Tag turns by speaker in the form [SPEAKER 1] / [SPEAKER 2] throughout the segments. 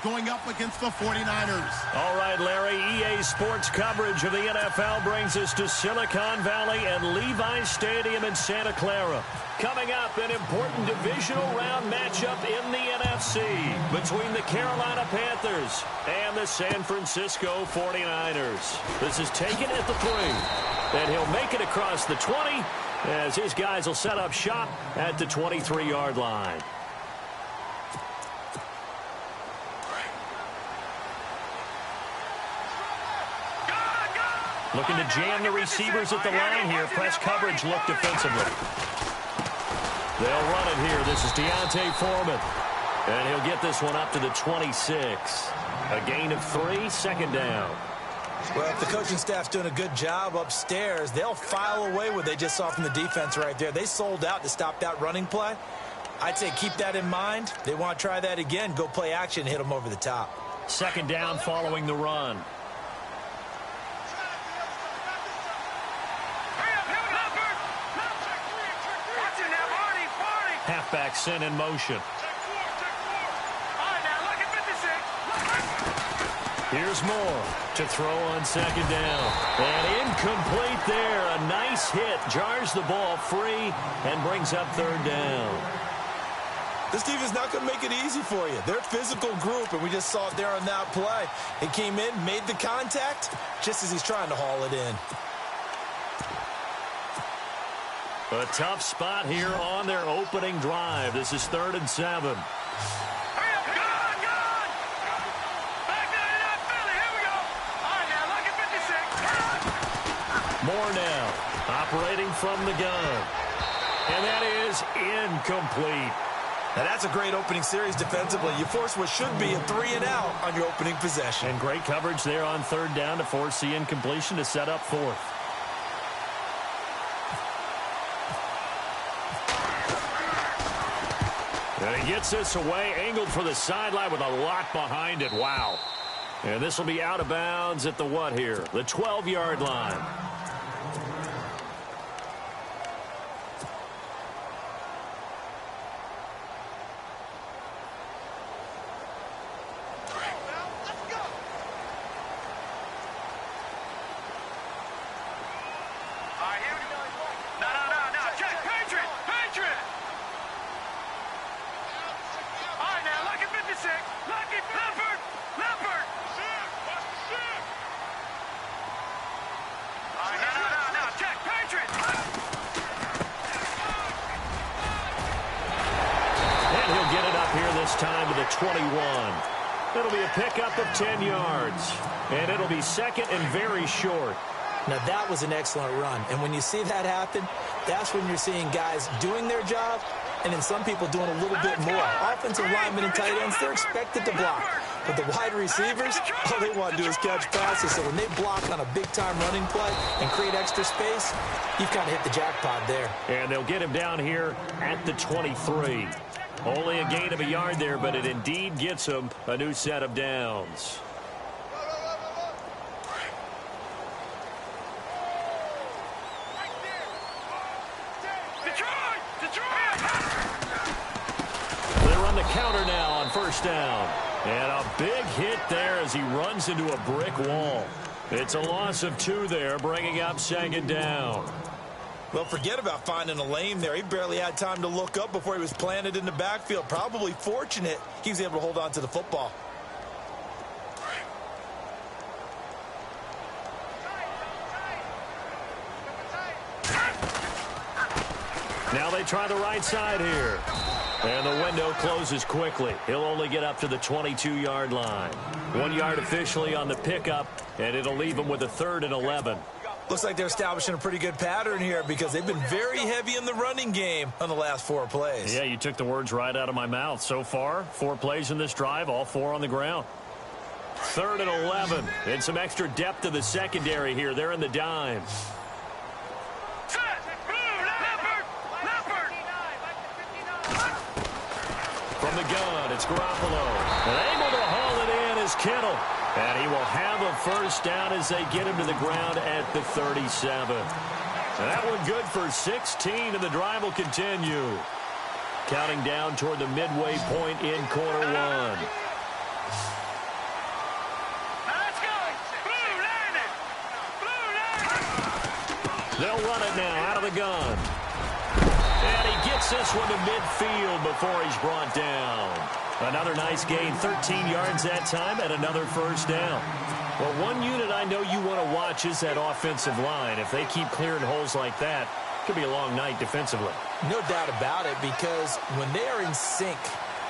[SPEAKER 1] going up against the 49ers.
[SPEAKER 2] All right, Larry, EA Sports coverage of the NFL brings us to Silicon Valley and Levi Stadium in Santa Clara. Coming up, an important divisional round matchup in the NFC between the Carolina Panthers and the San Francisco 49ers. This is taken at the 3, and he'll make it across the 20 as his guys will set up shop at the 23-yard line. Looking to jam the receivers at the line here. Press coverage look defensively. They'll run it here. This is D'Onta Foreman. And he'll get this one up to the 26. A gain of 3, second down.
[SPEAKER 3] Well, if the coaching staff's doing a good job upstairs, they'll file away what they just saw from the defense right there. They sold out to stop that running play. I'd say keep that in mind. They want to try that again. Go play action, hit them over the top.
[SPEAKER 2] Second down following the run. Halfback sent in motion. Here's Moore to throw on second down. And incomplete there. A nice hit. Jars the ball free and brings up third down.
[SPEAKER 3] This defense is not going to make it easy for you. They're a physical group, and we just saw it there on that play. It came in, made the contact, just as he's trying to haul it in.
[SPEAKER 2] A tough spot here on their opening drive. This is 3rd and 7. Moore now, operating from the gun. And that is incomplete.
[SPEAKER 3] Now that's a great opening series defensively. You force what should be a 3-and-out on your opening possession.
[SPEAKER 2] And great coverage there on third down to force the incompletion to set up 4th. And he gets this away, angled for the sideline with a lot behind it. Wow. And this will be out of bounds at the what here? The 12-yard line. Time to the 21. It'll be a pickup of 10 yards. And it'll be 2nd and very short.
[SPEAKER 3] Now that was an excellent run. And when you see that happen, that's when you're seeing guys doing their job and then some people doing a little bit more. Offensive linemen and tight ends, they're expected to block. But the wide receivers, all they want to do is catch passes. So when they block on a big-time running play and create extra space, you've kind of hit the jackpot there.
[SPEAKER 2] And they'll get him down here at the 23. Only a gain of a yard there, but it indeed gets him a new set of downs. They run the counter now on first down. And a big hit there as he runs into a brick wall. It's a loss of 2 there, bringing up 2nd down.
[SPEAKER 3] Well, forget about finding a lane there. He barely had time to look up before he was planted in the backfield. Probably fortunate he was able to hold on to the football.
[SPEAKER 2] Now they try the right side here. And the window closes quickly. He'll only get up to the 22-yard line. 1 yard officially on the pickup, and it'll leave him with a 3rd and 11.
[SPEAKER 3] Looks like they're establishing a pretty good pattern here because they've been very heavy in the running game on the last 4 plays.
[SPEAKER 2] Yeah, you took the words right out of my mouth. So far, 4 plays in this drive, all 4 on the ground. 3rd and 11. And some extra depth to the secondary here. They're in the dime. From the gun, it's Garoppolo. And able to haul it in is Kittle. And he will have a first down as they get him to the ground at the 37. And that one good for 16, and the drive will continue. Counting down toward the midway point in quarter 1. run it now out of the gun. And he gets this one to midfield before he's brought down. Another nice gain, 13 yards that time, and another first down. Well, one unit I know you want to watch is that offensive line. If they keep clearing holes like that, it could be a long night defensively.
[SPEAKER 3] No doubt about it, because when they are in sync,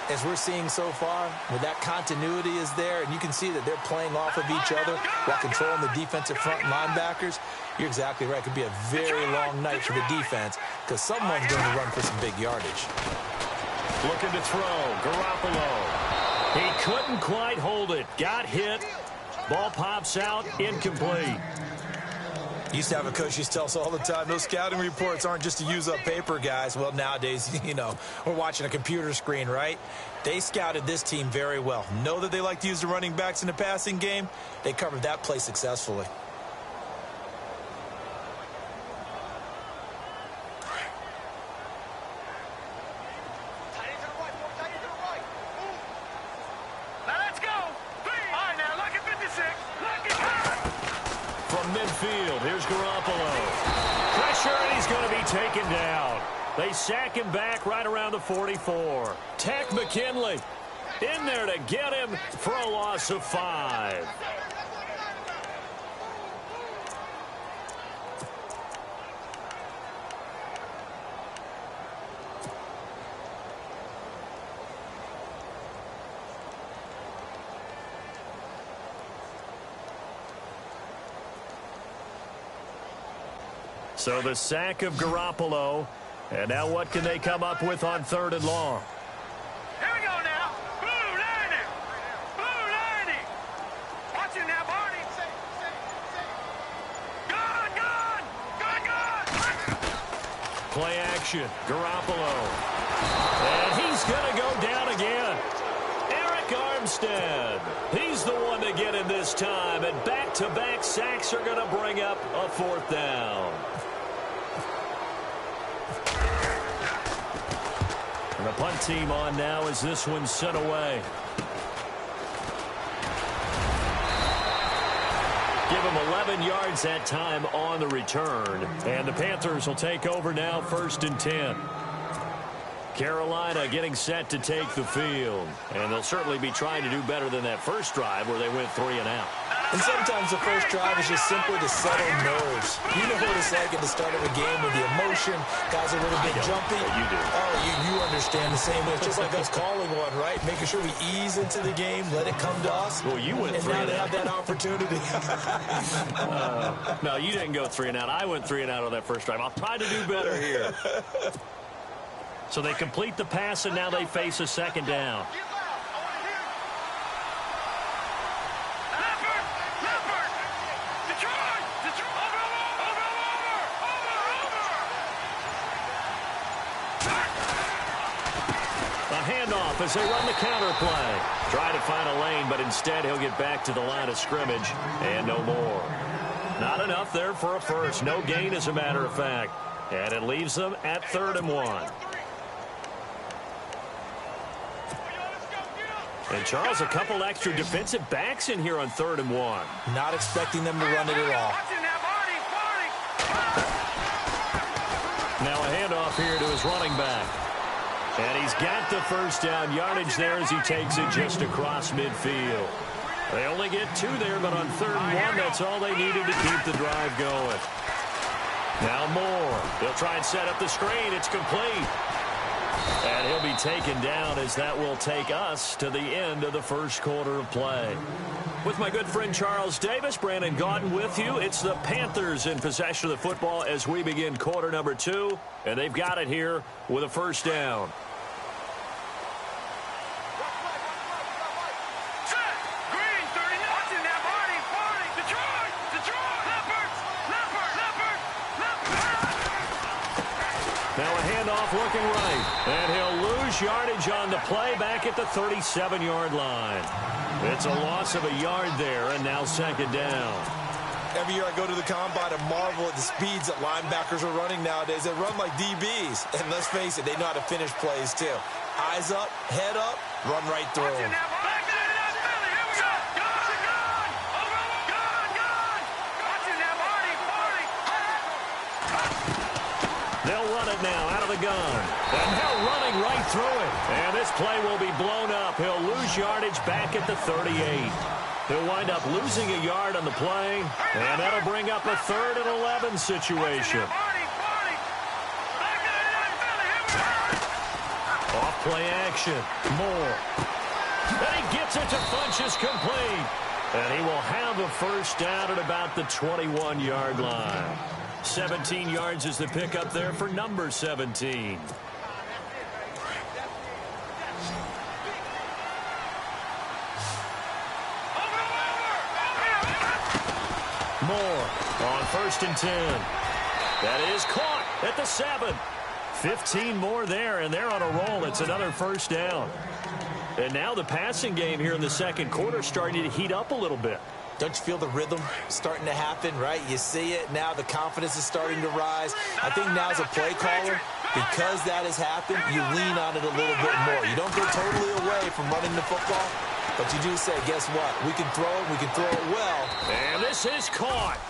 [SPEAKER 3] as we're seeing so far, when that continuity is there, and you can see that they're playing off of each other while controlling the defensive front linebackers, you're exactly right. It could be a very long night for the defense because someone's going to run for some big yardage.
[SPEAKER 2] Looking to throw, Garoppolo. He couldn't quite hold it. Got hit. Ball pops out, incomplete.
[SPEAKER 3] Used to have a coach used to tell us all the time, those scouting reports aren't just to use up paper, guys. Well, nowadays, we're watching a computer screen, right? They scouted this team very well. Know that they like to use the running backs in the passing game. They covered that play successfully.
[SPEAKER 2] Midfield. Here's Garoppolo. Pressure, and he's going to be taken down. They sack him back right around the 44. Takk McKinley in there to get him for a loss of 5. So the sack of Garoppolo. And now what can they come up with on 3rd and long?
[SPEAKER 4] Here we go now. Blue lining. Blue lining. Watch it now, Barney. Gone, gone. Gone, gone.
[SPEAKER 2] Play action. Garoppolo. And he's going to go down again. Arik Armstead. He's the one to get him this time. And back-to-back sacks are going to bring up a 4th down. And the punt team on now as this one's sent away. Give him 11 yards that time on the return. And the Panthers will take over now, 1st and 10. Carolina getting set to take the field. And they'll certainly be trying to do better than that first drive where they went 3 and out.
[SPEAKER 3] And sometimes the first drive is just simply to settle nerves. You know what it's like at the start of a game with the emotion. Guys are a little bit jumpy.
[SPEAKER 2] You do.
[SPEAKER 3] Oh, you understand the same way. It's just like us calling one, right? Making sure we ease into the game, let it come to us.
[SPEAKER 2] Well, you went 3
[SPEAKER 3] and
[SPEAKER 2] and
[SPEAKER 3] now they
[SPEAKER 2] out.
[SPEAKER 3] have that opportunity.
[SPEAKER 2] No, you didn't go 3 and out. I went 3 and out on that first drive. I'll try to do better here. So they complete the pass, and now they face a 2nd down. As they run the counter play. Try to find a lane, but instead he'll get back to the line of scrimmage and no more. Not enough there for a first. No gain, as a matter of fact. And it leaves them at 3rd and 1. And Charles, a couple extra defensive backs in here on 3rd and 1.
[SPEAKER 3] Not expecting them to run it at all.
[SPEAKER 2] Now a handoff here to his running back. And he's got the first down yardage there as he takes it just across midfield. They only get 2 there, but on 3rd and 1, that's all they needed to keep the drive going. Now Moore. They'll try and set up the screen. It's complete. And he'll be taken down as that will take us to the end of the first quarter of play. With my good friend Charles Davis, Brandon Gaudin with you. It's the Panthers in possession of the football as we begin quarter number 2. And they've got it here with a first down. Now a handoff looking right. And he'll lose yardage on the play back at the 37-yard line. It's a loss of a yard there, and now 2nd down.
[SPEAKER 3] Every year I go to the combine and marvel at the speeds that linebackers are running nowadays. They run like DBs. And let's face it, they know how to finish plays too. Eyes up, head up, run right through them.
[SPEAKER 2] run it now out of the gun. And they're running right through it. And this play will be blown up. He'll lose yardage back at the 38. He'll wind up losing a yard on the play. And that'll bring up a 3rd and 11 situation. Off play action. Moore. And he gets it to Funchess complete. And he will have a first down at about the 21-yard line. 17 yards is the pickup there for number 17. Moore on 1st and 10. That is caught at the 7. 15 more there, and they're on a roll. It's another first down. And now the passing game here in the second quarter starting to heat up a little bit.
[SPEAKER 3] Don't you feel the rhythm starting to happen, right? You see it now. The confidence is starting to rise. I think now as a play caller, because that has happened, you lean on it a little bit more. You don't go totally away from running the football, but you do say, guess what? We can throw it. We can throw it well.
[SPEAKER 2] And this is caught.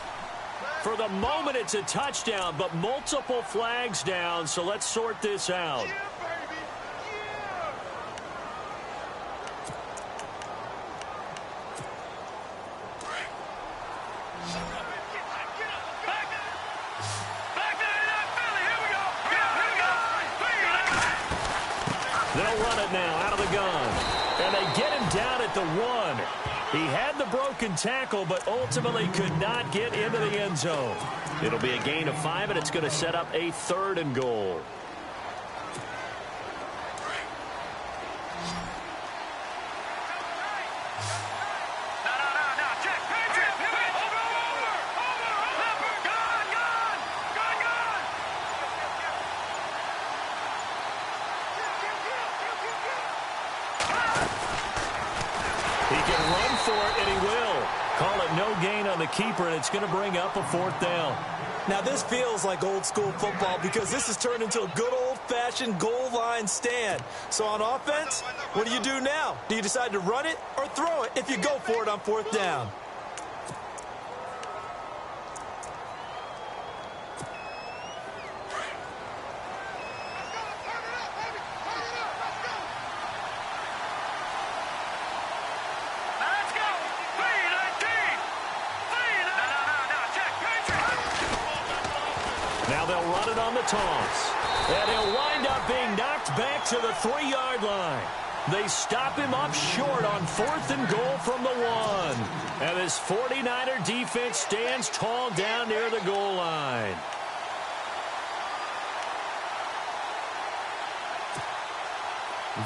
[SPEAKER 2] For the moment, it's a touchdown, but multiple flags down, so let's sort this out. They'll run it now out of the gun. And they get him down at the 1. He had the broken tackle, but ultimately could not get into the end zone. It'll be a gain of 5, and it's going to set up a 3rd and goal. The keeper, and it's going to bring up a 4th down.
[SPEAKER 3] Now this feels like old school football because this has turned into a good old-fashioned goal line stand. So on offense, what do you do now? Do you decide to run it or throw it if you go for it on 4th down?
[SPEAKER 2] Now they'll run it on the toss. And he'll wind up being knocked back to the 3-yard line. They stop him up short on 4th and goal from the 1. And this 49er defense stands tall down near the goal line.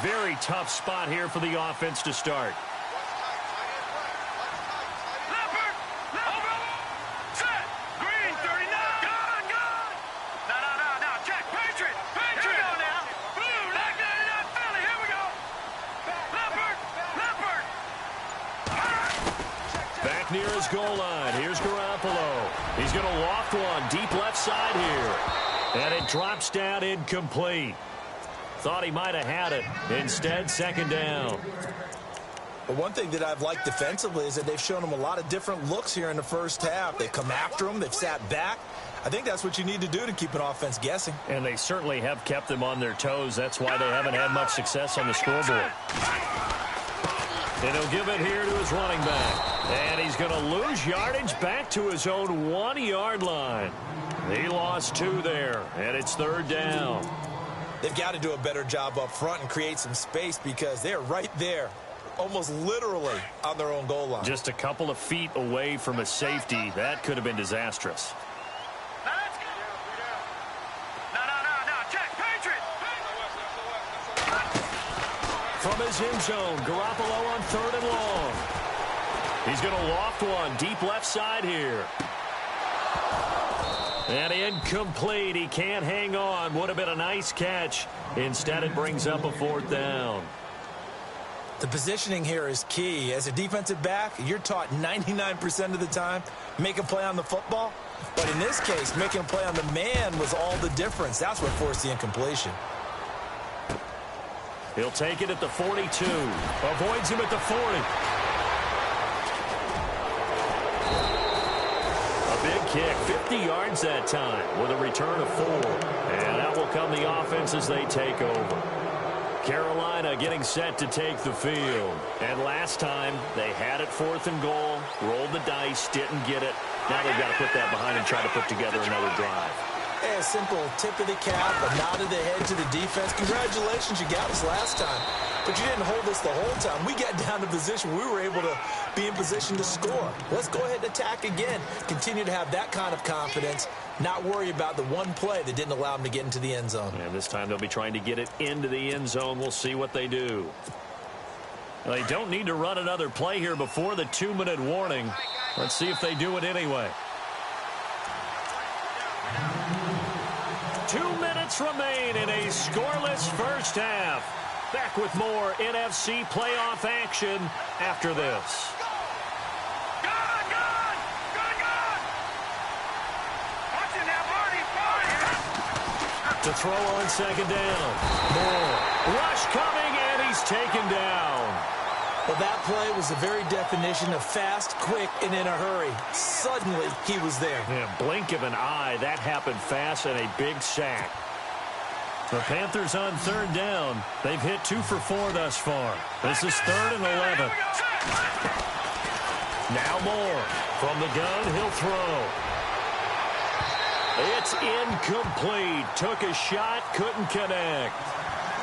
[SPEAKER 2] Very tough spot here for the offense to start. Near his goal line. Here's Garoppolo. He's going to loft one deep left side here. And it drops down incomplete. Thought he might have had it. Instead, 2nd down.
[SPEAKER 3] But one thing that I've liked defensively is that they've shown him a lot of different looks here in the first half. They've come after him. They've sat back. I think that's what you need to do to keep an offense guessing.
[SPEAKER 2] And they certainly have kept them on their toes. That's why they haven't had much success on the scoreboard. And he'll give it here to his running back. And he's going to lose yardage back to his own 1-yard line. He lost 2 there, and it's 3rd down.
[SPEAKER 3] They've got to do a better job up front and create some space because they're right there, almost literally on their own goal line.
[SPEAKER 2] Just a couple of feet away from a safety. That could have been disastrous. From his end zone, Garoppolo on 3rd and long. He's going to loft one deep left side here. And incomplete. He can't hang on. Would have been a nice catch. Instead, it brings up a 4th down.
[SPEAKER 3] The positioning here is key. As a defensive back, you're taught 99% of the time, make a play on the football. But in this case, making a play on the man was all the difference. That's what forced the incompletion.
[SPEAKER 2] He'll take it at the 42. Avoids him at the 40. A big kick. 50 yards that time with a return of 4. And out will come the offense as they take over. Carolina getting set to take the field. And last time, they had it 4th and goal, rolled the dice, didn't get it. Now they've got to put that behind and try to put together another drive.
[SPEAKER 3] A simple tip of the cap, a nod of the head to the defense. Congratulations, you got us last time. But you didn't hold us the whole time. We got down to position. We were able to be in position to score. Let's go ahead and attack again. Continue to have that kind of confidence. Not worry about the one play that didn't allow them to get into the end zone.
[SPEAKER 2] And this time they'll be trying to get it into the end zone. We'll see what they do. They don't need to run another play here before the 2-minute warning. Let's see if they do it anyway. 2 minutes remain in a scoreless first half. Back with more NFC playoff action after this. To throw on 2nd down. Moore. Rush coming, and he's taken down.
[SPEAKER 3] Well, that play was the very definition of fast, quick, and in a hurry. Suddenly, he was there.
[SPEAKER 2] Yeah, blink of an eye. That happened fast and a big sack. The Panthers on 3rd down. They've hit 2 for 4 thus far. This is 3rd and 11. Now Moore. From the gun, he'll throw. It's incomplete. Took a shot, couldn't connect.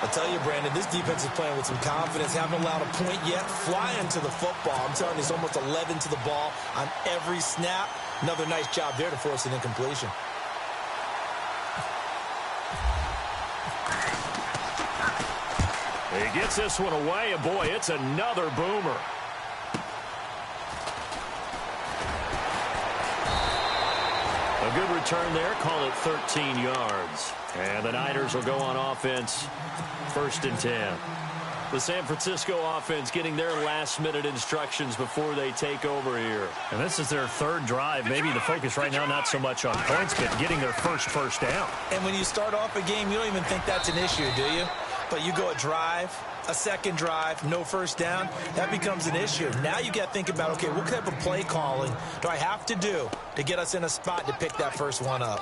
[SPEAKER 3] I'll tell you, Brandon, this defense is playing with some confidence. Haven't allowed a point yet. Flying to the football. I'm telling you, it's almost 11 to the ball on every snap. Another nice job there to force an incompletion.
[SPEAKER 2] He gets this one away, and boy, it's another boomer. A good return there. Call it 13 yards. And the Niners will go on offense. 1st and 10. The San Francisco offense getting their last-minute instructions before they take over here. And this is their 3rd drive. Maybe the focus right now not so much on points, but getting their first down.
[SPEAKER 3] And when you start off a game, you don't even think that's an issue, do you? But you go a drive, a 2nd drive, no 1st down, that becomes an issue. Now you got to think about, okay, what type of play calling do I have to do to get us in a spot to pick that first one up?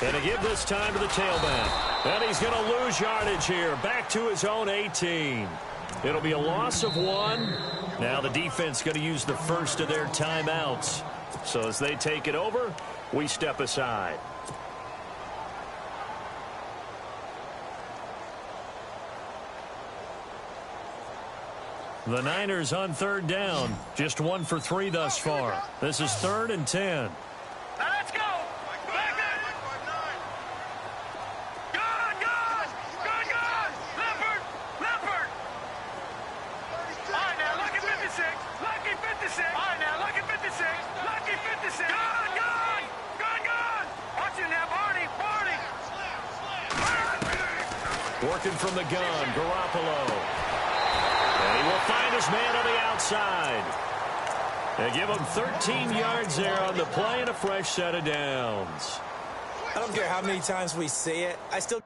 [SPEAKER 2] And to give this time to the tailback. And he's going to lose yardage here. Back to his own 18. It'll be a loss of 1. Now the defense going to use the first of their timeouts. So as they take it over, we step aside. The Niners on 3rd down. Just 1 for 3 thus far. This is 3rd and 10.
[SPEAKER 4] Now let's go. Back up. Good. Leopard. All right, now, lucky 56. All right, now, lucky 56. Good. Watch it now, Barney.
[SPEAKER 2] Working from the gun, Garoppolo. And he will find his man on the outside. They give him 13 yards there on the play and a fresh set of downs.
[SPEAKER 3] I don't care how many times we say it, I still...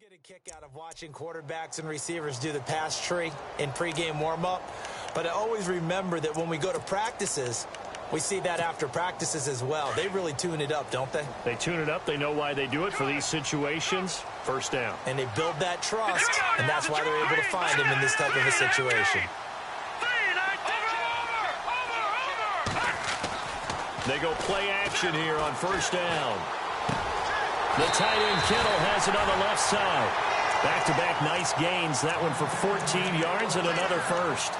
[SPEAKER 3] Get a kick out of watching quarterbacks and receivers do the pass tree in pregame warm-up, but I always remember that when we go to practices, we see that after practices as well. They really tune it up, don't they?
[SPEAKER 2] They tune it up. They know why they do it for these situations. First down.
[SPEAKER 3] And they build that trust, and that's why they're able to find him in this type of a situation.
[SPEAKER 2] They go play action here on 1st down. The tight end Kittle has it on the left side. Back-to-back nice gains. That one for 14 yards and another first.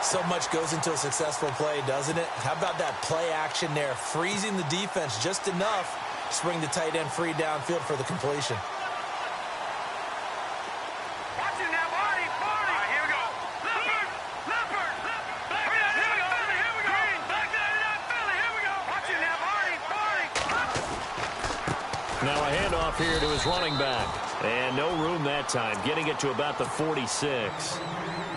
[SPEAKER 3] So much goes into a successful play, doesn't it? How about that play action there? Freezing the defense just enough to bring the tight end free downfield for the completion.
[SPEAKER 2] Now a handoff here to his running back. And no room that time, getting it to about the 46.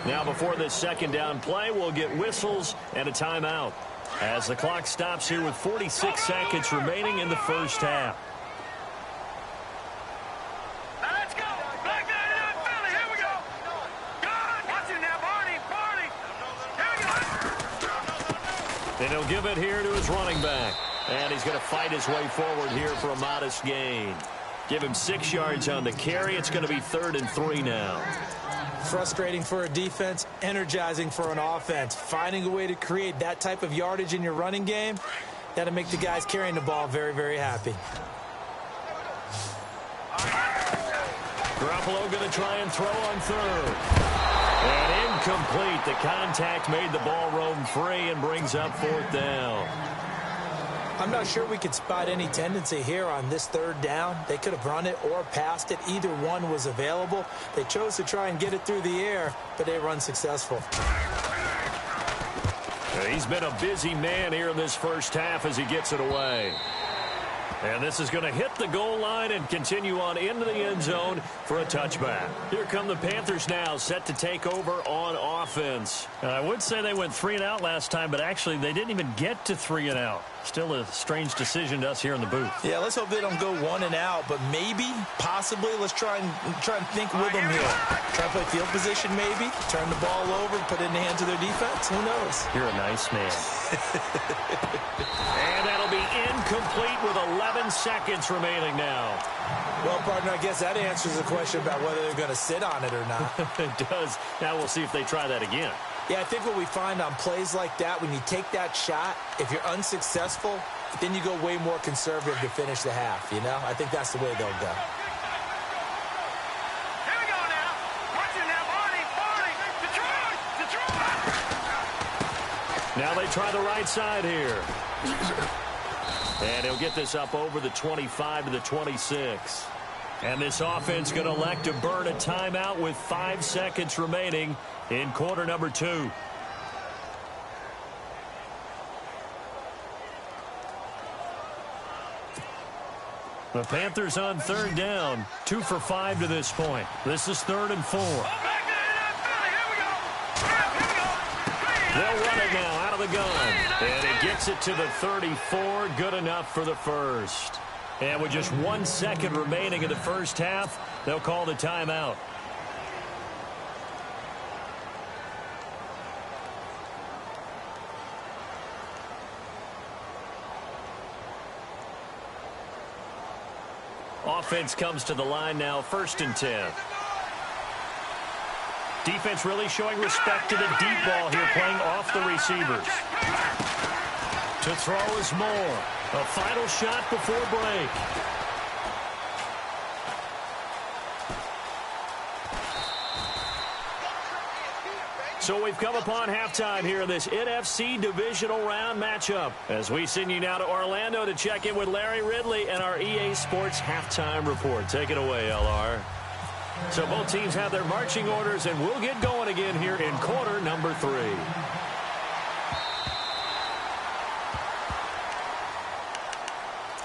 [SPEAKER 2] Now before this second down play, we'll get whistles and a timeout as the clock stops here with 46 seconds remaining in the first half.
[SPEAKER 4] Let's go. Back there, Philly. Here we go. Good. Watch it now, Barney. Here we go.
[SPEAKER 2] And he'll give it here to his running back. And he's going to fight his way forward here for a modest gain. Give him 6 yards on the carry. It's going to be 3rd and 3 now.
[SPEAKER 3] Frustrating for a defense, energizing for an offense. Finding a way to create that type of yardage in your running game, that'll make the guys carrying the ball very, very happy.
[SPEAKER 2] Garoppolo going to try and throw on 3rd. And incomplete. The contact made the ball roam free and brings up 4th down.
[SPEAKER 3] I'm not sure we could spot any tendency here on this 3rd down. They could have run it or passed it. Either one was available. They chose to try and get it through the air, but they were unsuccessful.
[SPEAKER 2] He's been a busy man here in this first half as he gets it away. And this is going to hit the goal line and continue on into the end zone for a touchback. Here come the Panthers now, set to take over on offense.
[SPEAKER 5] I would say they went 3 and out last time, but actually they didn't even get to 3 and out. Still a strange decision to us here in the booth.
[SPEAKER 3] Yeah, let's hope they don't go 1 and out, but maybe, possibly, let's try and think with them here. Try to play field position maybe, turn the ball over, put it in the hands of their defense. Who knows?
[SPEAKER 5] You're a nice man.
[SPEAKER 2] And that'll be incomplete with 11 seconds remaining now.
[SPEAKER 3] Well, partner, I guess that answers the question about whether they're going to sit on it or not.
[SPEAKER 2] It does. Now we'll see if they try that again.
[SPEAKER 3] Yeah, I think what we find on plays like that, when you take that shot, if you're unsuccessful, then you go way more conservative to finish the half, you know? I think that's the way they'll go.
[SPEAKER 4] Here we go now. Watch it now, Barney. Detroit.
[SPEAKER 2] Now they try the right side here. And he'll get this up over the 25 to the 26. And this offense going to elect to burn a timeout with 5 seconds remaining in quarter number 2. The Panthers on 3rd down, 2 for 5 to this point. This is 3rd and 4. They'll run it now out of the gun. And it gets it to the 34. Good enough for the first. And with just 1 second remaining in the first half, they'll call the timeout. Offense comes to the line now, 1st and 10. Defense really showing respect to the deep ball here, playing off the receivers. To throw is Moore. A final shot before break. So we've come upon halftime here in this NFC divisional round matchup. As we send you now to Orlando to check in with Larry Ridley and our EA Sports halftime report. Take it away, LR. So both teams have their marching orders, and we'll get going again here in quarter number 3.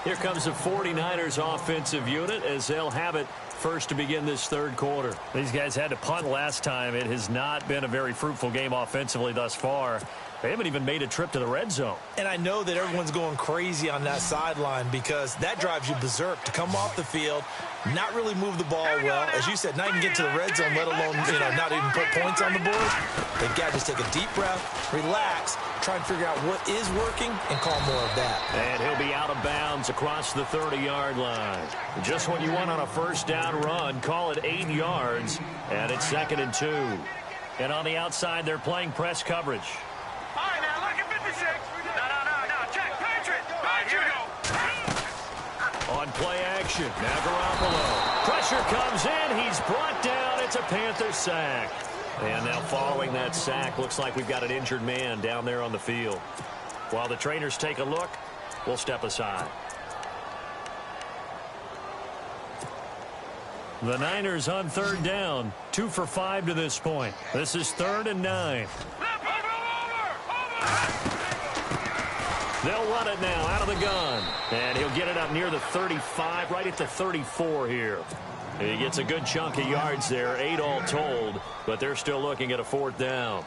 [SPEAKER 2] Here comes the 49ers offensive unit as they'll have it first to begin this 3rd quarter.
[SPEAKER 5] These guys had to punt last time. It has not been a very fruitful game offensively thus far. They haven't even made a trip to the red zone.
[SPEAKER 3] And I know that everyone's going crazy on that sideline because that drives you berserk to come off the field, not really move the ball well. As you said, not even get to the red zone, let alone, not even put points on the board. They've got to just take a deep breath, relax, try and figure out what is working, and call more of that.
[SPEAKER 2] And he'll be out of bounds across the 30-yard line. Just what you want on a first down run, call it 8 yards, and it's 2nd and 2. And on the outside, they're playing press coverage.
[SPEAKER 4] All right, now look at 56. No. Check. Patriot. All right, here we go.
[SPEAKER 2] On play action, now Garoppolo. Pressure comes in. He's brought down. It's a Panther sack. And now following that sack, looks like we've got an injured man down there on the field. While the trainers take a look, we'll step aside. The Niners on 3rd down, 2 for 5 to this point. This is 3rd and 9. They'll run it now out of the gun. And he'll get it up near the 35, right at the 34 here. He gets a good chunk of yards there, 8 all told, but they're still looking at a 4th down.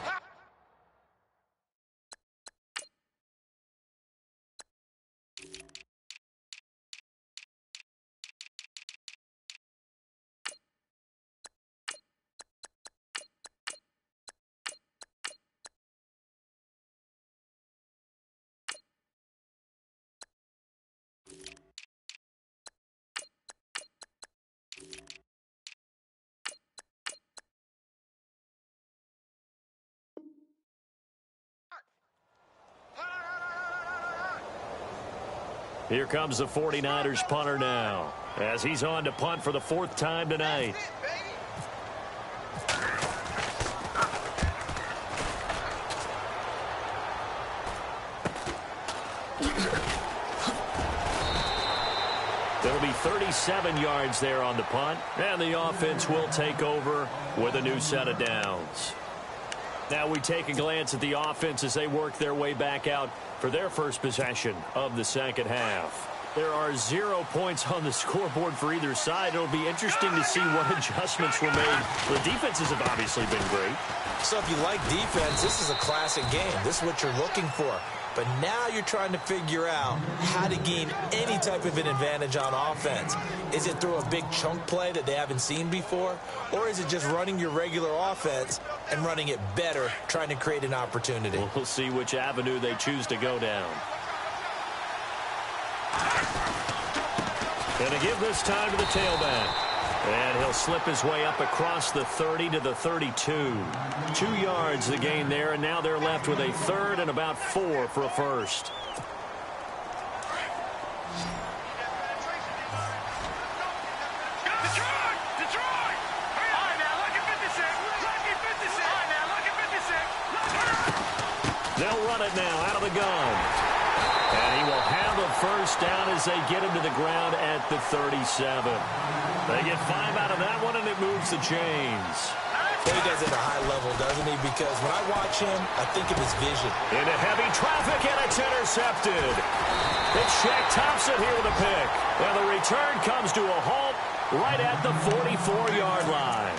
[SPEAKER 2] Here comes the 49ers punter now, as he's on to punt for the 4th time tonight. There'll be 37 yards there on the punt, and the offense will take over with a new set of downs. Now we take a glance at the offense as they work their way back out for their first possession of the second half. There are 0 points on the scoreboard for either side. It'll be interesting to see what adjustments were made. The defenses have obviously been great.
[SPEAKER 3] So if you like defense, this is a classic game. This is what you're looking for. But now you're trying to figure out how to gain any type of an advantage on offense. Is it through a big chunk play that they haven't seen before? Or is it just running your regular offense and running it better, trying to create an opportunity?
[SPEAKER 2] We'll see which avenue they choose to go down. Going to give this time to the tailback. And he'll slip his way up across the 30 to the 32. 2 yards the gain there, and now they're left with a 3rd and about 4 for a first.
[SPEAKER 4] Detroit! All right, now, look at 56. Look at 56. All right, now, look at 56.
[SPEAKER 2] They'll run it now out of the gun. And he will have a first down as they get him to the ground at the 37. They get 5 out of that one, and it moves the chains.
[SPEAKER 3] He does it at a high level, doesn't he? Because when I watch him, I think of his vision.
[SPEAKER 2] Into heavy traffic, and it's intercepted. It's Shaq Thompson here with a pick. And the return comes to a halt right at the 44-yard line.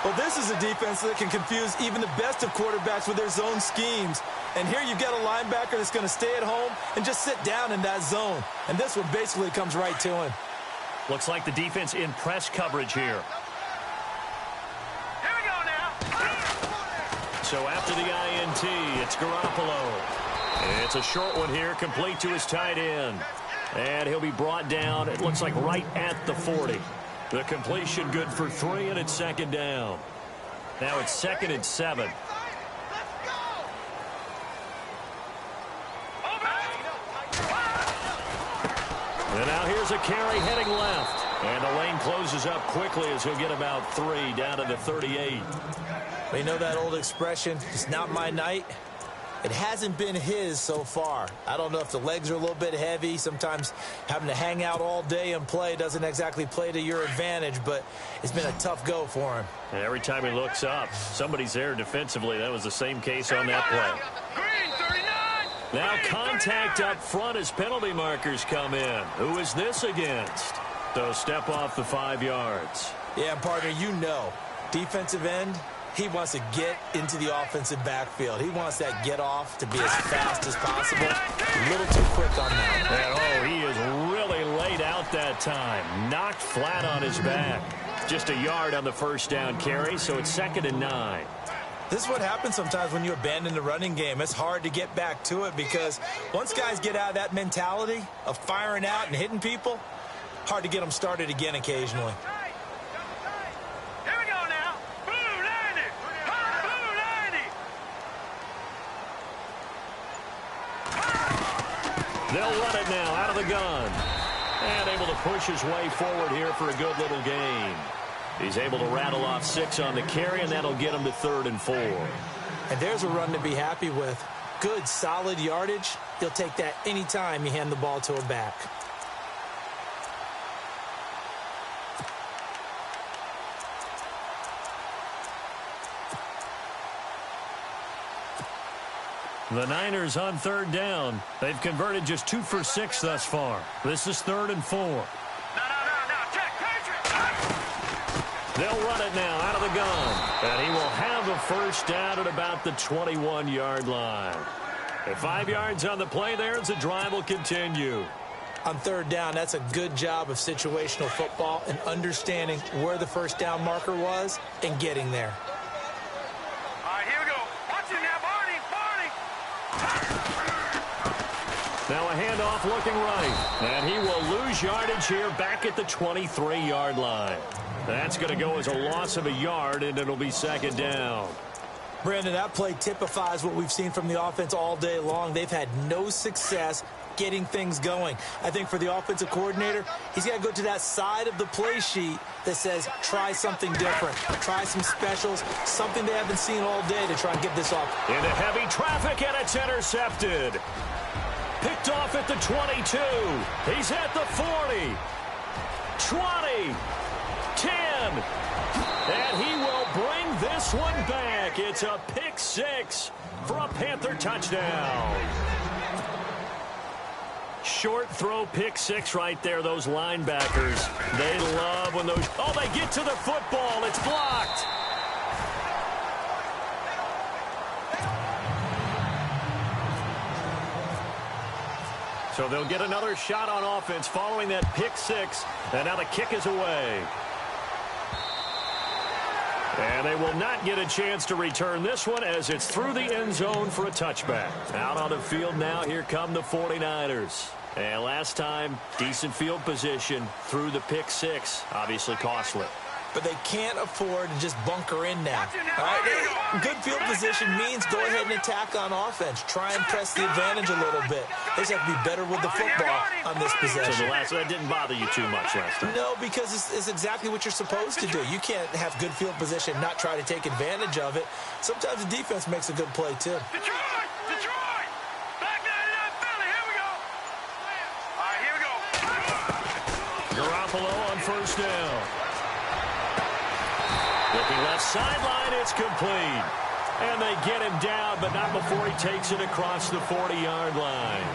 [SPEAKER 3] Well, this is a defense that can confuse even the best of quarterbacks with their zone schemes. And here you've got a linebacker that's going to stay at home and just sit down in that zone. And this one basically comes right to him.
[SPEAKER 5] Looks like the defense in press coverage here.
[SPEAKER 4] Here we go now.
[SPEAKER 2] So after the INT, it's Garoppolo. It's a short one here, complete to his tight end. And he'll be brought down, it looks like right at the 40. The completion good for 3, and it's 2nd down. Now it's 2nd and 7. And now here's a carry heading left. And the lane closes up quickly as he'll get about 3 down to the 38.
[SPEAKER 3] You know that old expression, it's not my night? It hasn't been his so far. I don't know if the legs are a little bit heavy. Sometimes having to hang out all day and play doesn't exactly play to your advantage, but it's been a tough go for him.
[SPEAKER 5] And every time he looks up, somebody's there defensively. That was the same case on that play.
[SPEAKER 4] Green 39.
[SPEAKER 2] Now contact up front as penalty markers come in. Who is this against? So step off the 5 yards.
[SPEAKER 3] Yeah, partner, you know, defensive end, he wants to get into the offensive backfield. He wants that get off to be as fast as possible. A little too quick on that.
[SPEAKER 2] And, he is really laid out that time. Knocked flat on his back. Just a yard on the first down carry, so it's 2nd and 9.
[SPEAKER 3] This is what happens sometimes when you abandon the running game. It's hard to get back to it because once guys get out of that mentality of firing out and hitting people, hard to get them started again occasionally.
[SPEAKER 4] Here we go now. Blue 90. Blue 90.
[SPEAKER 2] They'll run it now out of the gun. And able to push his way forward here for a good little gain. He's able to rattle off 6 on the carry, and that'll get him to 3rd and 4.
[SPEAKER 3] And there's a run to be happy with. Good, solid yardage. He'll take that anytime you hand the ball to a back.
[SPEAKER 5] The Niners on third down. They've converted just 2 for 6 thus far. This is 3rd and 4.
[SPEAKER 4] No, check, Patriot.
[SPEAKER 2] They'll run it now out of the gun. And he will have a first down at about the 21-yard line. At 5 yards on the play there as the drive will continue.
[SPEAKER 3] On third down, that's a good job of situational football and understanding where the first down marker was and getting there.
[SPEAKER 4] All right, here we go. Watch it now, Barney.
[SPEAKER 2] Now a handoff looking right. And he will lose yardage here back at the 23-yard line. That's going to go as a loss of a yard, and it'll be 2nd down.
[SPEAKER 3] Brandon, that play typifies what we've seen from the offense all day long. They've had no success getting things going. I think for the offensive coordinator, he's got to go to that side of the play sheet that says try something different, try some specials, something they haven't seen all day to try and get this off.
[SPEAKER 2] Into heavy traffic, and it's intercepted. Picked off at the 22. He's at the 40. 20. 10. And he will bring this one back. It's a pick 6 for a Panther touchdown. Short throw, pick 6 right there. Those linebackers, they love when those... Oh, they get to the football. It's blocked. So they'll get another shot on offense following that pick 6. And now the kick is away. And they will not get a chance to return this one as it's through the end zone for a touchback. Out on the field now, here come the 49ers. And last time, decent field position through the pick 6. Obviously costly.
[SPEAKER 3] But they can't afford to just bunker in now. All right? Good field position means go ahead and attack on offense. Try and press the advantage a little bit. They just have to be better with the football on this possession.
[SPEAKER 2] So that didn't bother you too much last time?
[SPEAKER 3] No, because it's exactly what you're supposed to do. You can't have good field position, not try to take advantage of it. Sometimes the defense makes a good play, too.
[SPEAKER 4] Detroit! Back 99 Philly, here we go. All right, here we go.
[SPEAKER 2] Garoppolo on first down. Looking left sideline, it's complete. And they get him down, but not before he takes it across the 40-yard line.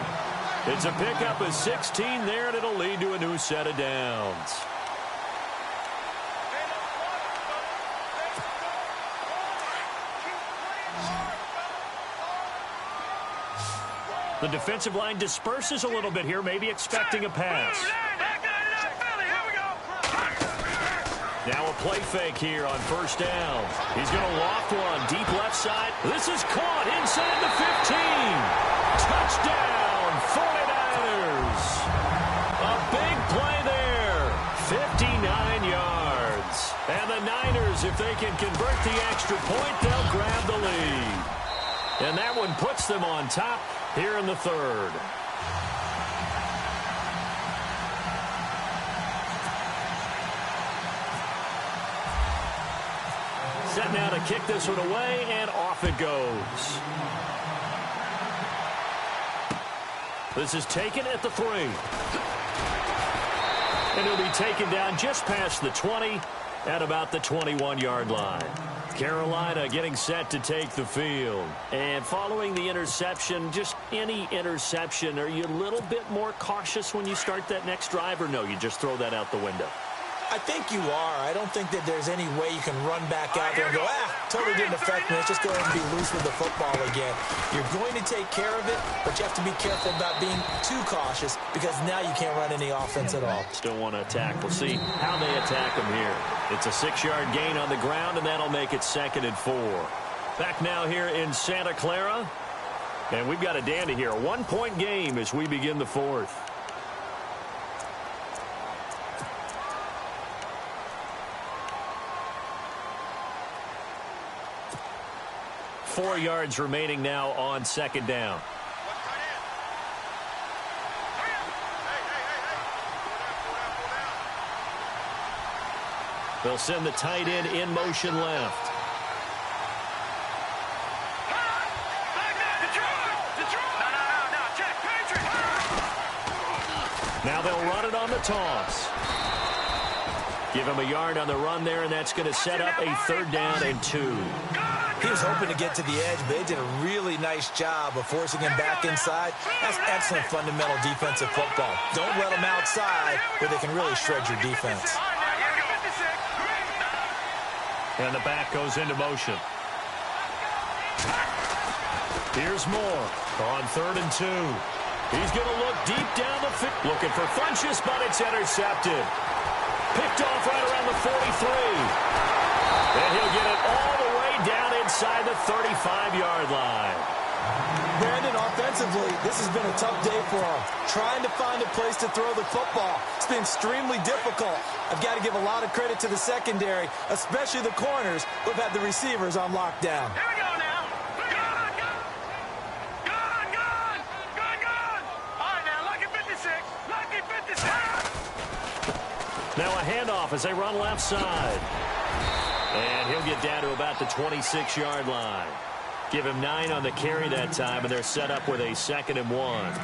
[SPEAKER 2] It's a pickup of 16 there, and it'll lead to a new set of downs. The defensive line disperses a little bit here, maybe expecting a pass. Now a play fake here on first down. He's going to loft one deep left side. This is caught inside the 15. Touchdown, 49ers. A big play there. 59 yards. And the Niners, if they can convert the extra point, they'll grab the lead. And that one puts them on top here in the 3rd. Set now to kick this one away, and off it goes. This is taken at the 3. And it'll be taken down just past the 20 at about the 21-yard line. Carolina getting set to take the field. And following the interception, just any interception, are you a little bit more cautious when you start that next drive, or no, you just throw that out the window?
[SPEAKER 3] I think you are. I don't think that there's any way you can run back out there and go, totally didn't affect me. Let's just go ahead and be loose with the football again. You're going to take care of it, but you have to be careful about being too cautious because now you can't run any offense at all.
[SPEAKER 2] Still want to attack. We'll see how they attack them here. It's a 6-yard gain on the ground, and that'll make it 2nd and 4. Back now here in Santa Clara. And we've got a dandy here. A 1-point game as we begin the 4th. 4 yards remaining now on 2nd down. They'll send the tight end in motion left. Now they'll run it on the toss. Give him a yard on the run there, and that's going to set up a 3rd down and 2.
[SPEAKER 3] He was hoping to get to the edge, but they did a really nice job of forcing him back inside. That's excellent fundamental defensive football. Don't let them outside where they can really shred your defense.
[SPEAKER 2] And the back goes into motion. Here's Moore on 3rd and 2. He's going to look deep down the field. Looking for Funchess, but it's intercepted. Picked off right around the 43. And he'll get it all the way down inside the 35-yard line.
[SPEAKER 3] Brandon, offensively, this has been a tough day for him. Trying to find a place to throw the football. It's been extremely difficult. I've got to give a lot of credit to the secondary, especially the corners who have had the receivers on lockdown.
[SPEAKER 4] Here we go now. Good. All right, now, lucky 56. Lucky 56.
[SPEAKER 2] Now a handoff as they run left side. And he'll get down to about the 26-yard line. Give him 9 on the carry that time, and they're set up with a 2nd and 1.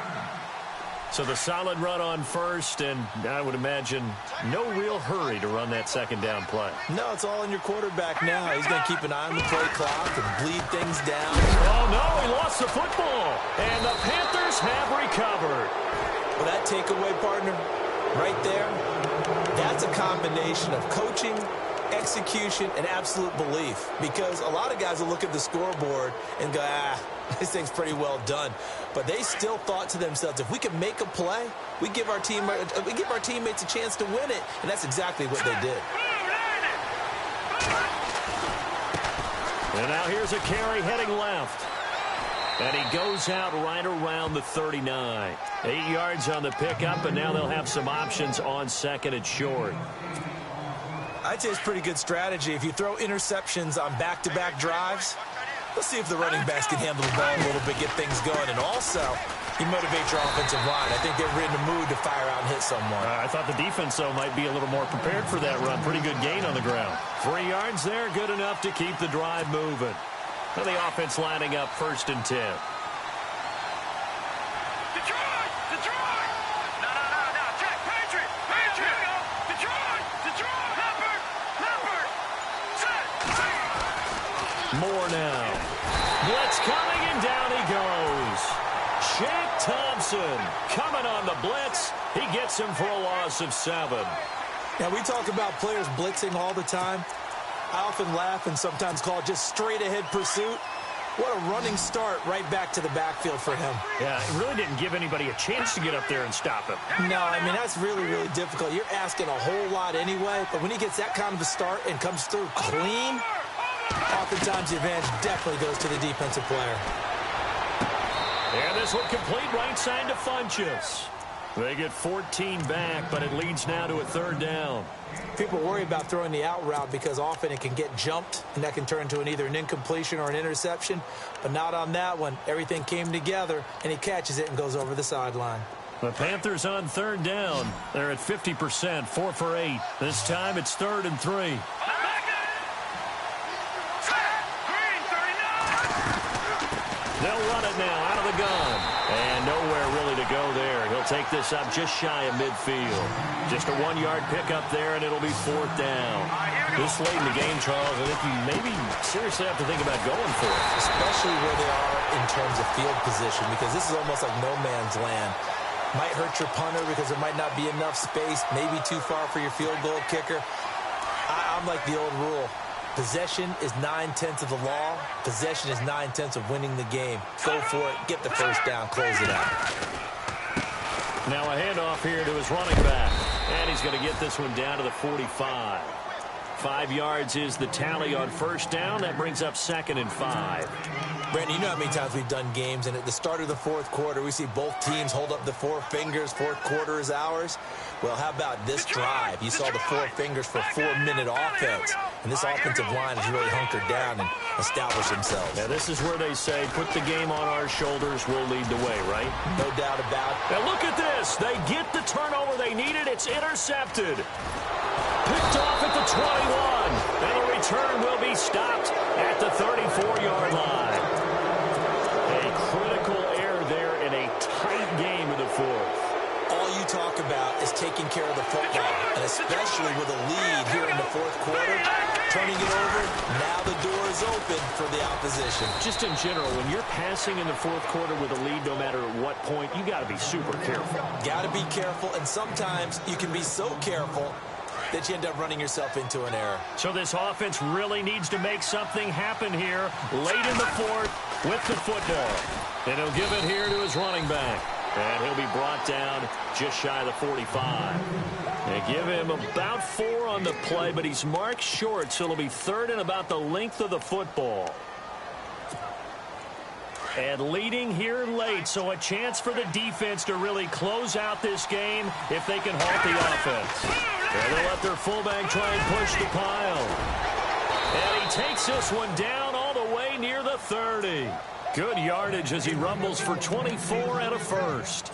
[SPEAKER 2] So the solid run on first, and I would imagine no real hurry to run that 2nd down play.
[SPEAKER 3] No, it's all in your quarterback now. He's going to keep an eye on the play clock and bleed things down.
[SPEAKER 2] Oh, no, he lost the football. And the Panthers have recovered.
[SPEAKER 3] Well, that takeaway, partner, right there, that's a combination of coaching, execution, and absolute belief. Because a lot of guys will look at the scoreboard and go, this thing's pretty well done. But they still thought to themselves, if we can make a play, we give our teammates a chance to win it. And that's exactly what they did.
[SPEAKER 2] And now here's a carry heading left. And he goes out right around the 39. 8 yards on the pickup, and now they'll have some options on 2nd and short.
[SPEAKER 3] I'd say it's pretty good strategy. If you throw interceptions on back-to-back drives, let's see if the running backs can handle the ball a little bit, get things going. And also, you motivate your offensive line. I think they're in the mood to fire out and hit someone.
[SPEAKER 2] I thought the defense, though, might be a little more prepared for that run. Pretty good gain on the ground. 3 yards there, good enough to keep the drive moving. And the offense lining up 1st and 10.
[SPEAKER 4] Detroit! No. Check, Patriot! Detroit! Leopard! Set!
[SPEAKER 2] More now. Blitz coming, and down he goes. Shaq Thompson coming on the blitz. He gets him for a loss of 7.
[SPEAKER 3] Now, we talk about players blitzing all the time. I often laugh and sometimes call it just straight-ahead pursuit. What a running start right back to the backfield for him.
[SPEAKER 2] Yeah, it really didn't give anybody a chance to get up there and stop him.
[SPEAKER 3] No, I mean, that's really, really difficult. You're asking a whole lot anyway, but when he gets that kind of a start and comes through clean, oftentimes the advantage definitely goes to the defensive player.
[SPEAKER 2] And this one complete right side to Funchess. They get 14 back, but it leads now to a 3rd down.
[SPEAKER 3] People worry about throwing the out route because often it can get jumped, and that can turn into either an incompletion or an interception. But not on that one. Everything came together, and he catches it and goes over the sideline.
[SPEAKER 2] The Panthers on 3rd down. They're at 50%, 4 for 8. This time it's 3rd and 3. They'll run it now out of the gun. And nowhere really to go there. He'll take this up just shy of midfield. Just a 1-yard pickup there, and it'll be 4th down. This late in the game, Charles, I think you maybe seriously have to think about going for it.
[SPEAKER 3] Especially where they are in terms of field position, because this is almost like no man's land. Might hurt your punter because there might not be enough space, maybe too far for your field goal kicker. I'm like the old rule. Possession is 9/10 of the law. Possession is 9/10 of winning the game. Go for it. Get the 1st down. Close it out.
[SPEAKER 2] Now a handoff here to his running back. And he's going to get this one down to the 45. 5 yards is the tally on 1st down. That brings up 2nd and 5.
[SPEAKER 3] Brandon, you know how many times we've done games, and at the start of the 4th quarter, we see both teams hold up the 4 fingers. 4th quarter is ours. Well, how about this drive? You saw the 4 fingers for a 4-minute offense, and this offensive line has really hunkered down and established themselves.
[SPEAKER 2] Now, this is where they say, put the game on our shoulders, we'll lead the way, right?
[SPEAKER 3] No doubt about it.
[SPEAKER 2] Now, look at this. They get the turnover they needed. It's intercepted. Picked off at the 21. And the return will be stopped at the 34-yard line. A critical error there in a tight game in the 4th.
[SPEAKER 3] All you talk about is taking care of the football, and especially with a lead here in the 4th quarter, turning it over. Now the door is open for the opposition.
[SPEAKER 2] Just in general, when you're passing in the fourth quarter with a lead, no matter at what point, you got to be super careful.
[SPEAKER 3] Got to be careful, and sometimes you can be so careful that you end up running yourself into an error.
[SPEAKER 2] So this offense really needs to make something happen here late in the fourth with the football. And he'll give it here to his running back. And he'll be brought down just shy of the 45. They give him about 4 on the play, but he's marked short, so it'll be third and about the length of the football. And leading here late, so a chance for the defense to really close out this game if they can halt the offense. And they'll let their fullback try and push the pile. And he takes this one down all the way near the 30. Good yardage as he rumbles for 24 and a first.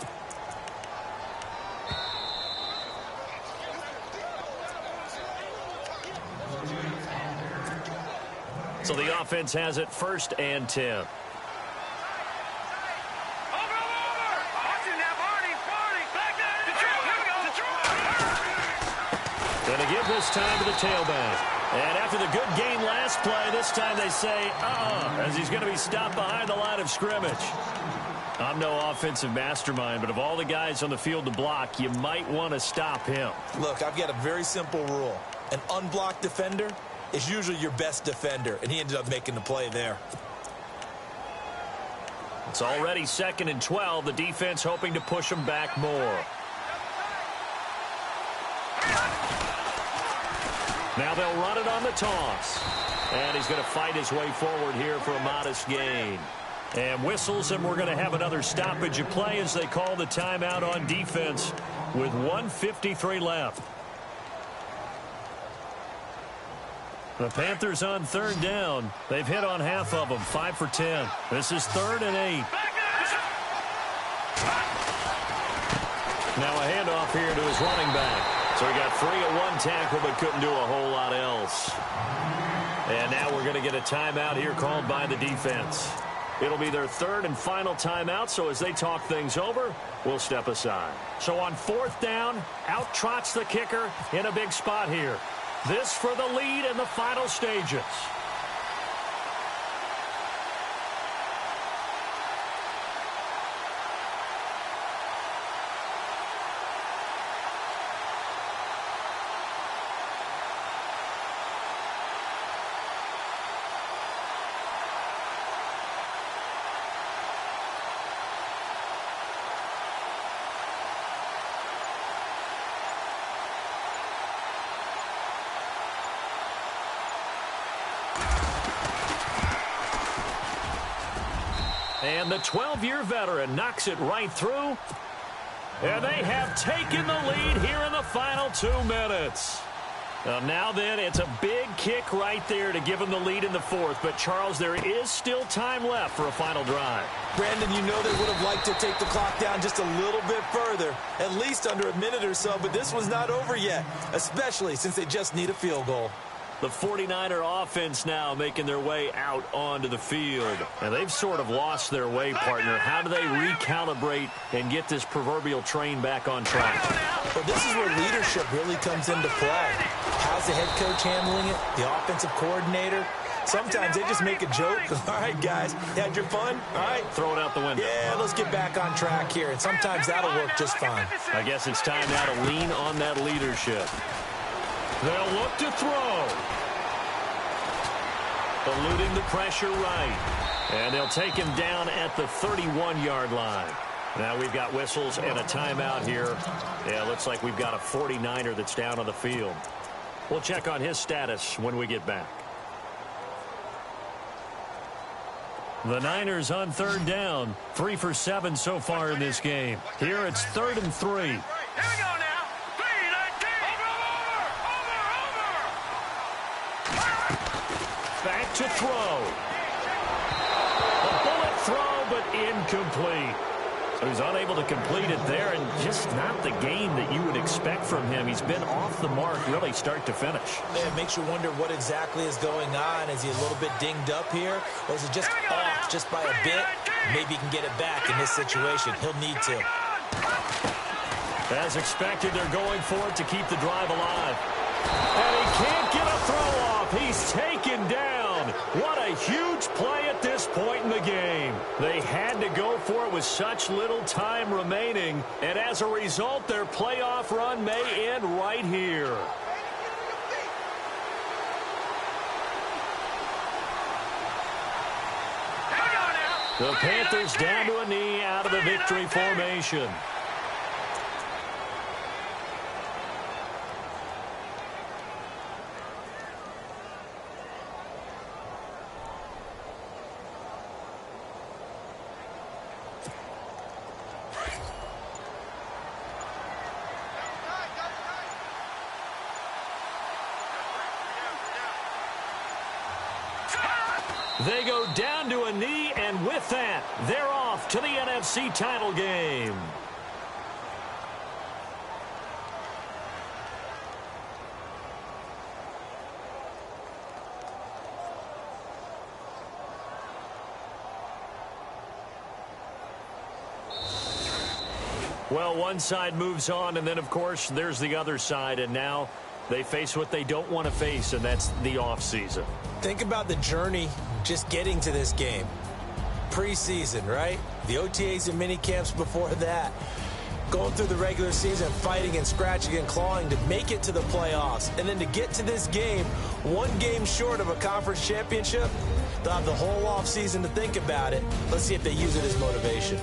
[SPEAKER 2] So the offense has it 1st and 10. Going to give this time to the tailback. And after the good gain last play, this time they say, as he's going to be stopped behind the line of scrimmage. I'm no offensive mastermind, but of all the guys on the field to block, you might want to stop him.
[SPEAKER 3] Look, I've got a very simple rule. An unblocked defender is usually your best defender, and he ended up making the play there.
[SPEAKER 2] It's already 2nd and 12. The defense hoping to push him back more. Now they'll run it on the toss. And he's going to fight his way forward here for a modest gain. And whistles, and we're going to have another stoppage of play as they call the timeout on defense with 1:53 left. The Panthers on 3rd down. They've hit on half of them, 5 for 10. This is 3rd and 8. Now a handoff here to his running back. So he got 3 at 1 tackle, but couldn't do a whole lot else. And now we're going to get a timeout here called by the defense. It'll be their 3rd and final timeout, so as they talk things over, we'll step aside. So on 4th down, out trots the kicker in a big spot here. This for the lead in the final stages. And the 12-year veteran knocks it right through. And they have taken the lead here in the final 2 minutes. Now then, it's a big kick right there to give them the lead in the 4th. But, Charles, there is still time left for a final drive.
[SPEAKER 3] Brandon, you know they would have liked to take the clock down just a little bit further, at least under a minute or so. But this one's not over yet, especially since they just need a field goal.
[SPEAKER 2] The 49er offense now making their way out onto the field. And they've sort of lost their way, partner. How do they recalibrate and get this proverbial train back on track?
[SPEAKER 3] Well, this is where leadership really comes into play. How's the head coach handling it? The offensive coordinator? Sometimes they just make a joke. All right, guys, you had your fun? All right.
[SPEAKER 2] Throw it out the window.
[SPEAKER 3] Yeah, let's get back on track here. And sometimes that'll work just fine.
[SPEAKER 2] I guess it's time now to lean on that leadership. They'll look to throw. Eluding the pressure right. And they'll take him down at the 31-yard line. Now we've got whistles and a timeout here. Yeah, looks like we've got a 49er that's down on the field. We'll check on his status when we get back. The Niners on 3rd down. 3 for 7 so far in this game. Here it's 3rd and 3.
[SPEAKER 4] Here we go now.
[SPEAKER 2] Back to throw. A bullet throw, but incomplete. So he's unable to complete it there, and just not the game that you would expect from him. He's been off the mark really start to finish.
[SPEAKER 3] Yeah, it makes you wonder what exactly is going on. Is he a little bit dinged up here, or is it just off just by a bit? Maybe he can get it back in this situation. He'll need to.
[SPEAKER 2] As expected, they're going for it to keep the drive alive. And he can't get a throw off. He's taken down. What a huge play at this point in the game. They had to go for it with such little time remaining, and as a result, their playoff run may end right here. The Panthers down to a knee out of the victory formation. They go down to a knee, and with that, they're off to the NFC title game. Well, one side moves on, and then, of course, there's the other side, and now they face what they don't want to face, and that's the offseason.
[SPEAKER 3] Think about the journey just getting to this game. Preseason, right? The OTAs and mini camps before that. Going through the regular season, fighting and scratching and clawing to make it to the playoffs. And then to get to this game, one game short of a conference championship, they'll have the whole offseason to think about it. Let's see if they use it as motivation.